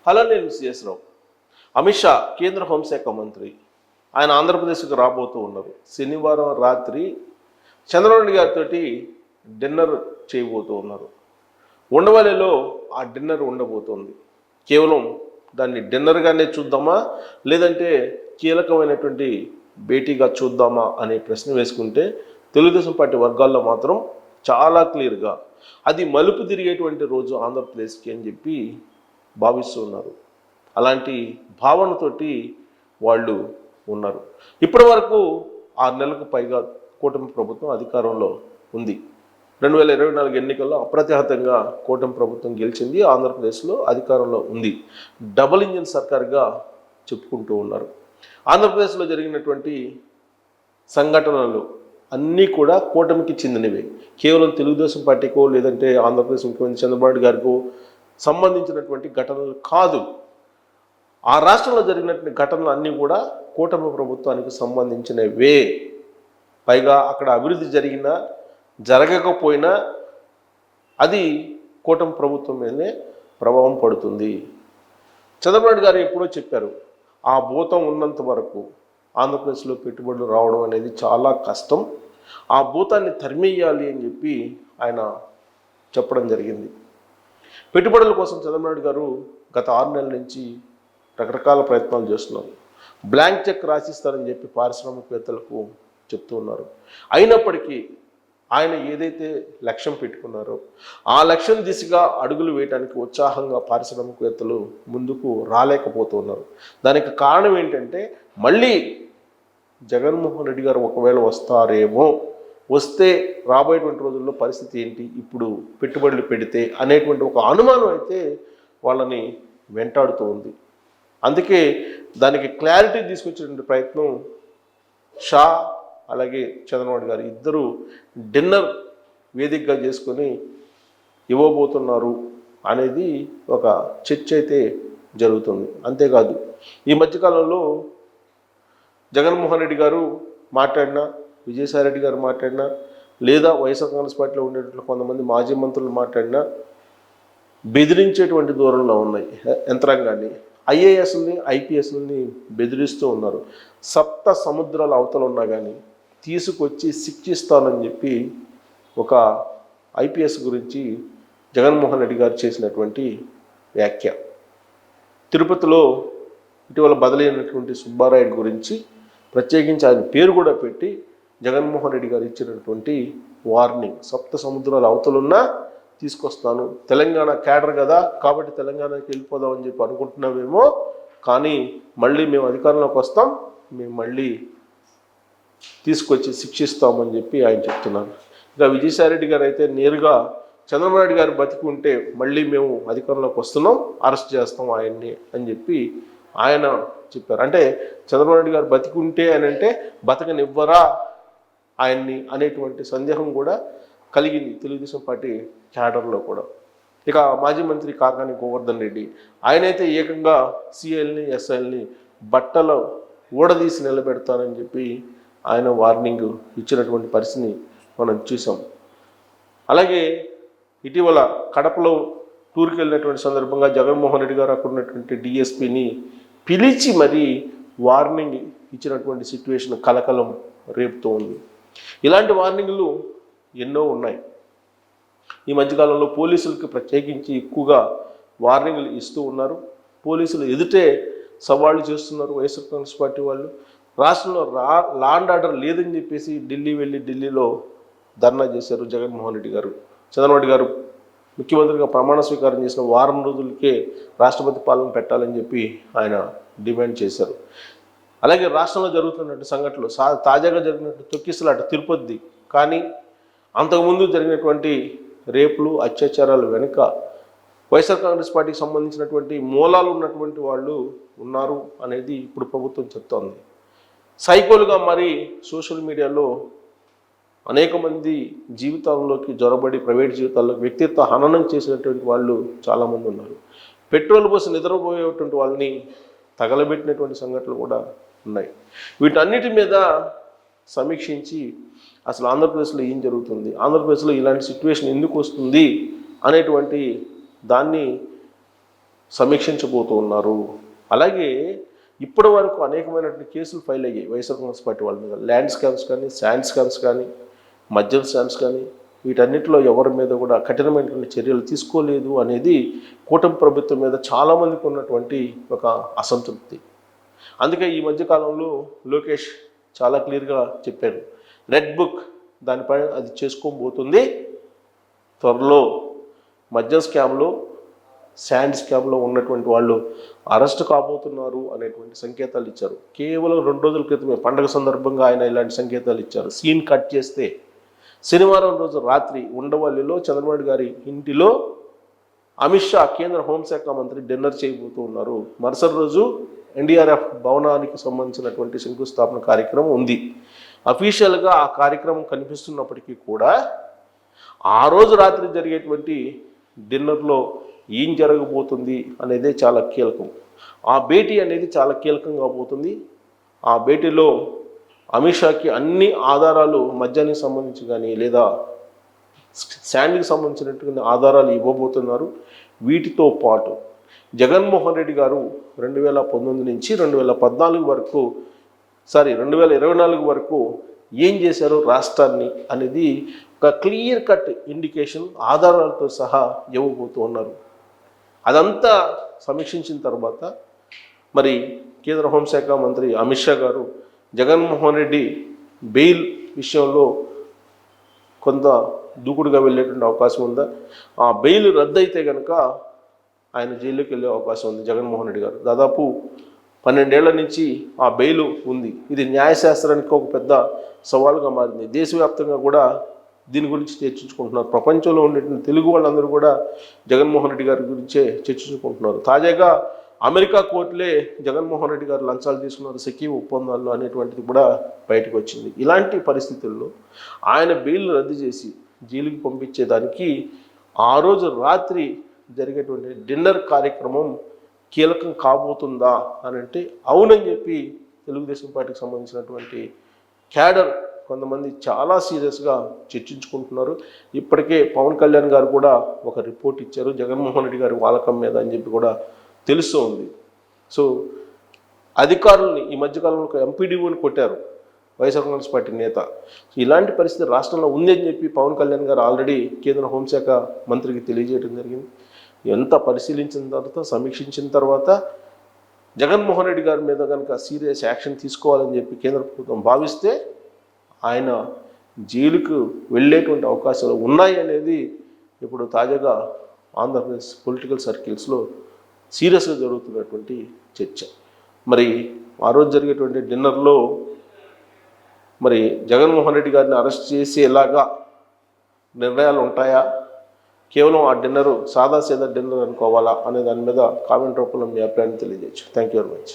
Hello, నేను CS రావు. అమిత్ షా కేంద్ర హోంశాఖ మంత్రి, ఆయన ఆంధ్రప్రదేశ్కి రాబోతూ ఉన్నారు. శనివారం రాత్రి చంద్రబాబు నాయుడు గారితో డిన్నర్ చేయబోతూ ఉన్నారు. ఉండవల్లిలో ఆ డిన్నర్ ఉండబోతోంది. కేవలం దాన్ని డిన్నర్గానే చూద్దామా, లేదంటే కీలకమైనటువంటి భేటీగా చూద్దామా అనే ప్రశ్న వేసుకుంటే తెలుగుదేశం పార్టీ వర్గాల్లో మాత్రం చాలా క్లియర్గా అది మలుపు తిరిగేటువంటి రోజు ఆంధ్రప్రదేశ్కి అని చెప్పి భావిస్తూ ఉన్నారు. అలాంటి భావనతోటి వాళ్ళు ఉన్నారు. ఇప్పటి వరకు 6 నెలలకు పైగా కూటమి ప్రభుత్వం అధికారంలో ఉంది. 2024 ఎన్నికల్లో అప్రతిహతంగా కూటమి ప్రభుత్వం గెలిచింది. ఆంధ్రప్రదేశ్లో అధికారంలో ఉంది. డబుల్ ఇంజిన్ సర్కార్గా చెప్పుకుంటూ ఉన్నారు. ఆంధ్రప్రదేశ్లో జరిగినటువంటి సంఘటనలు అన్నీ కూడా కూటమికి చెందినవే. కేవలం తెలుగుదేశం పార్టీకో లేదంటే ఆంధ్రప్రదేశ్ ముఖ్యమంత్రి చంద్రబాబు నాయుడు గారికో సంబంధించినటువంటి ఘటనలు కాదు. ఆ రాష్ట్రంలో జరిగినటువంటి ఘటనలు అన్నీ కూడా కూటమి ప్రభుత్వానికి సంబంధించినవే. పైగా అక్కడ అభివృద్ధి జరిగినా జరగకపోయినా అది కూటమి ప్రభుత్వం మీదనే ప్రభావం పడుతుంది. చంద్రబాబు నాయుడు గారు ఎప్పుడో చెప్పారు, ఆ భూతం ఉన్నంత వరకు ఆంధ్రప్రదేశ్లో పెట్టుబడులు రావడం అనేది చాలా కష్టం, ఆ భూతాన్ని తరిమేయాలి అని చెప్పి ఆయన చెప్పడం జరిగింది. పెట్టుబడుల కోసం చంద్రబాబు నాయుడు గారు గత 6 నెలల నుంచి రకరకాల ప్రయత్నాలు చేస్తున్నారు. బ్లాంక్ చెక్ రాసిస్తారని చెప్పి పారిశ్రామికవేత్తలకు చెప్తూ ఉన్నారు. అయినప్పటికీ ఆయన ఏదైతే లక్ష్యం పెట్టుకున్నారో ఆ లక్ష్యం దిశగా అడుగులు వేయడానికి ఉత్సాహంగా పారిశ్రామికవేత్తలు ముందుకు రాలేకపోతున్నారు. దానికి కారణం ఏంటంటే, మళ్ళీ జగన్మోహన్ రెడ్డి గారు ఒకవేళ వస్తారేమో, వస్తే రాబోయేటువంటి రోజుల్లో పరిస్థితి ఏంటి, ఇప్పుడు పెట్టుబడులు పెడితే అనేటువంటి ఒక అనుమానం అయితే వాళ్ళని వెంటాడుతూ ఉంది. అందుకే దానికి క్లారిటీ తీసుకొచ్చేటువంటి ప్రయత్నం షా అలాగే చంద్రబాబు గారు ఇద్దరు డిన్నర్ వేదికగా చేసుకొని ఇవ్వబోతున్నారు అనేది ఒక చర్చ అయితే జరుగుతుంది. అంతేకాదు, ఈ మధ్యకాలంలో జగన్మోహన్ రెడ్డి గారు మాట్లాడినా, విజయసాయిరెడ్డి గారు మాట్లాడినా, లేదా వైఎస్ఆర్ కాంగ్రెస్ పార్టీలో ఉండేటువంటి కొంతమంది మాజీ మంత్రులు మాట్లాడినా బెదిరించేటువంటి దూరంలో ఉన్నాయి. యంత్రాంగాన్ని, ఐఏఎస్ని ఐపీఎస్ని బెదిరిస్తూ ఉన్నారు. సప్త సముద్రాల అవతల ఉన్నా కానీ తీసుకొచ్చి శిక్షిస్తానని చెప్పి ఒక ఐపీఎస్ గురించి జగన్మోహన్ రెడ్డి గారు చేసినటువంటి వ్యాఖ్య. తిరుపతిలో ఇటీవల బదిలైనటువంటి సుబ్బారాయుడు గురించి ప్రత్యేకించి ఆయన పేరు కూడా పెట్టి జగన్మోహన్ రెడ్డి గారు ఇచ్చినటువంటి వార్నింగ్, సప్త సముద్రాల అవతలున్నా తీసుకొస్తాను, తెలంగాణ క్యాడర్ కదా కాబట్టి తెలంగాణకి వెళ్ళిపోదామని చెప్పి అనుకుంటున్నామేమో, కానీ మళ్ళీ మేము అధికారంలోకి వస్తాం, మేము మళ్ళీ తీసుకొచ్చి శిక్షిస్తామని చెప్పి ఆయన చెప్తున్నారు. ఇంకా విజయసాయిరెడ్డి గారు అయితే నేరుగా చంద్రబాబు నాయుడు గారు బతికి ఉంటే మళ్ళీ మేము అధికారంలోకి వస్తున్నాం, అరెస్ట్ చేస్తాం ఆయన్ని అని చెప్పి ఆయన చెప్పారు. అంటే చంద్రబాబు నాయుడు గారు బతికి ఉంటే అని అంటే బతకనివ్వరా ఆయన్ని అనేటువంటి సందేహం కూడా కలిగింది తెలుగుదేశం పార్టీ క్యాడర్లో కూడా. ఇక మాజీ మంత్రి కాకాని గోవర్ధన్ రెడ్డి, ఆయనైతే ఏకంగా సిఐల్ని ఎస్ఐల్ని బట్టలు ఊడదీసి నిలబెడతానని చెప్పి ఆయన వార్నింగ్ ఇచ్చినటువంటి పరిస్థితిని మనం చూసాం. అలాగే ఇటీవల కడపలో టూర్కి వెళ్ళినటువంటి సందర్భంగా జగన్మోహన్ రెడ్డి గారు అక్కడ ఉన్నటువంటి డిఎస్పీని పిలిచి మరీ వార్నింగ్ ఇచ్చినటువంటి సిచ్యువేషన్ కలకలం రేపుతూ ఉంది. ఇలాంటి వార్నింగ్లు ఎన్నో ఉన్నాయి. ఈ మధ్యకాలంలో పోలీసులకు ప్రత్యేకించి ఎక్కువగా వార్నింగ్లు ఇస్తూ ఉన్నారు. పోలీసులు ఎదుటే సవాళ్ళు చేస్తున్నారు వైఎస్ఆర్ కాంగ్రెస్ పార్టీ వాళ్ళు. రాష్ట్రంలో లా అండ్ ఆర్డర్ లేదని చెప్పేసి ఢిల్లీ వెళ్ళి ఢిల్లీలో ధర్నా చేశారు జగన్మోహన్ రెడ్డి గారు. చంద్రబాబు నాయుడు గారు ముఖ్యమంత్రిగా ప్రమాణ స్వీకారం చేసిన వారం రోజులకే రాష్ట్రపతి పాలన పెట్టాలని చెప్పి ఆయన డిమాండ్ చేశారు. అలాగే రాష్ట్రంలో జరుగుతున్నటువంటి సంఘటనలు, తాజాగా జరిగినటువంటి తొక్కిసలాట తిరుపతి, కానీ అంతకుముందు జరిగినటువంటి రేపులు అత్యాచారాలు వెనుక వైఎస్ఆర్ కాంగ్రెస్ పార్టీకి సంబంధించినటువంటి మూలాలు ఉన్నటువంటి వాళ్ళు ఉన్నారు అనేది ఇప్పుడు ప్రభుత్వం చెప్తోంది. సైకోలుగా మరి సోషల్ మీడియాలో అనేక మంది జీవితాల్లోకి జొరబడి ప్రైవేట్ జీవితాల్లోకి వ్యక్తిత్వ హననం చేసినటువంటి వాళ్ళు చాలామంది ఉన్నారు. పెట్రోల్ పోసి నిద్రపోయేటువంటి వాళ్ళని తగలబెట్టినటువంటి సంఘటనలు కూడా ఉన్నాయి. వీటన్నిటి మీద సమీక్షించి అసలు ఆంధ్రప్రదేశ్లో ఏం జరుగుతుంది, ఆంధ్రప్రదేశ్లో ఇలాంటి సిచ్యువేషన్ ఎందుకు వస్తుంది అనేటువంటి దాన్ని సమీక్షించబోతూ ఉన్నారు. అలాగే ఇప్పటి వరకు అనేకమైనటువంటి కేసులు ఫైల్ అయ్యాయి వైఎస్ఆర్ కాంగ్రెస్ పార్టీ వాళ్ళ మీద. ల్యాండ్ స్కామ్స్ కానీ, శాండ్ స్కామ్స్ కానీ, మద్యం స్కామ్స్ కానీ, వీటన్నిటిలో ఎవరి మీద కూడా కఠినమైనటువంటి చర్యలు తీసుకోలేదు అనేది కూటమి ప్రభుత్వం మీద చాలామందికి ఉన్నటువంటి ఒక అసంతృప్తి. అందుకే ఈ మధ్యకాలంలో లోకేష్ చాలా క్లియర్గా చెప్పారు, రెడ్ బుక్ దానిపై అది చేసుకోబోతుంది, త్వరలో మద్యం స్కామ్లో, శాండ్ స్కామ్లో ఉన్నటువంటి వాళ్ళు అరెస్ట్ కాబోతున్నారు అనేటువంటి సంకేతాలు ఇచ్చారు. కేవలం 2 రోజుల క్రితమే పండగ సందర్భంగా ఆయన ఇలాంటి సంకేతాలు ఇచ్చారు. సీన్ కట్ చేస్తే శనివారం రోజు రాత్రి ఉండవల్లిలో చంద్రబాబు గారి ఇంటిలో అమిత్ షా కేంద్ర హోంశాఖ మంత్రి డిన్నర్ చేయబోతూ ఉన్నారు. మరుసటి రోజు ఎన్డీఆర్ఎఫ్ భవనానికి సంబంధించినటువంటి శంకుస్థాపన కార్యక్రమం ఉంది. అఫీషియల్గా ఆ కార్యక్రమం కనిపిస్తున్నప్పటికీ కూడా ఆ రోజు రాత్రి జరిగేటువంటి డిన్నర్లో ఏం జరగబోతుంది అనేదే చాలా కీలకం. ఆ భేటీ అనేది చాలా కీలకంగా పోతుంది. ఆ భేటీలో అమిత్ షాకి అన్ని ఆధారాలు మద్యానికి సంబంధించి కానీ లేదా శాండ్కి సంబంధించినటువంటి ఆధారాలు ఇవ్వబోతున్నారు. వీటితో పాటు జగన్మోహన్ రెడ్డి గారు 2019 నుంచి 2014 వరకు 2024 వరకు ఏం చేశారు రాష్ట్రాన్ని అనేది ఒక క్లియర్ కట్ ఇండికేషన్ ఆధారాలతో సహా ఇవ్వబోతూ ఉన్నారు. అదంతా సమీక్షించిన తర్వాత మరి కేంద్ర హోంశాఖ మంత్రి అమిత్ షా గారు జగన్మోహన్ రెడ్డి బెయిల్ విషయంలో కొంత దూకుడుగా వెళ్ళేటువంటి అవకాశం ఉందా, ఆ బెయిల్ రద్దయితే కనుక ఆయన జైల్లోకి వెళ్ళే అవకాశం ఉంది. జగన్మోహన్ రెడ్డి గారు దాదాపు 12 ఏళ్ల నుంచి ఆ బెయిల్ ఉంది. ఇది న్యాయశాస్త్రానికి ఒక పెద్ద సవాలుగా మారింది. దేశవ్యాప్తంగా కూడా దీని గురించి చర్చించుకుంటున్నారు. ప్రపంచంలో ఉండేటువంటి తెలుగు వాళ్ళందరూ కూడా జగన్మోహన్ రెడ్డి గారి గురించే చర్చించుకుంటున్నారు. తాజాగా అమెరికా కోర్టులే జగన్మోహన్ రెడ్డి గారు లంచాలు తీసుకున్నారు సెకీ ఒప్పందాలు అనేటువంటిది కూడా బయటకు వచ్చింది. ఇలాంటి పరిస్థితుల్లో ఆయన బెయిల్ రద్దు చేసి జైలుకి పంపించేదానికి ఆ రోజు రాత్రి జరిగేటువంటి డిన్నర్ కార్యక్రమం కీలకం కాబోతుందా అని అంటే అవునని చెప్పి తెలుగుదేశం పార్టీకి సంబంధించినటువంటి క్యాడర్ కొంతమంది చాలా సీరియస్గా చర్చించుకుంటున్నారు. ఇప్పటికే పవన్ కళ్యాణ్ గారు కూడా ఒక రిపోర్ట్ ఇచ్చారు జగన్మోహన్ రెడ్డి గారి వాలకం మీద అని చెప్పి కూడా తెలుస్తూ ఉంది. సో అధికారుల్ని ఈ మధ్యకాలంలో ఒక ఎంపీడీఓని కొట్టారు వైఎస్ఆర్ కాంగ్రెస్ పార్టీ నేత. ఇలాంటి పరిస్థితి రాష్ట్రంలో ఉందని చెప్పి పవన్ కళ్యాణ్ గారు ఆల్రెడీ కేంద్ర హోంశాఖ మంత్రికి తెలియజేయడం జరిగింది. ఎంత పరిశీలించిన తర్వాత, సమీక్షించిన తర్వాత జగన్మోహన్ రెడ్డి గారి మీద కనుక సీరియస్ యాక్షన్ తీసుకోవాలని చెప్పి కేంద్ర ప్రభుత్వం భావిస్తే ఆయన జైలుకు వెళ్ళేటువంటి అవకాశాలు ఉన్నాయి అనేది ఇప్పుడు తాజాగా ఆంధ్రప్రదేశ్ పొలిటికల్ సర్కిల్స్లో సీరియస్గా జరుగుతున్నటువంటి చర్చ. మరి ఆ రోజు జరిగేటువంటి డిన్నర్లో మరి జగన్మోహన్ రెడ్డి గారిని అరెస్ట్ చేసేలాగా నిర్ణయాలు ఉంటాయా, కేవలం ఆ డిన్నరు సాదాసీదా డిన్నర్ అనుకోవాలా అనే దాని మీద కామెంట్ రూపంలో మీ అభిప్రాయాన్ని తెలియజేయచ్చు. Thank you very much.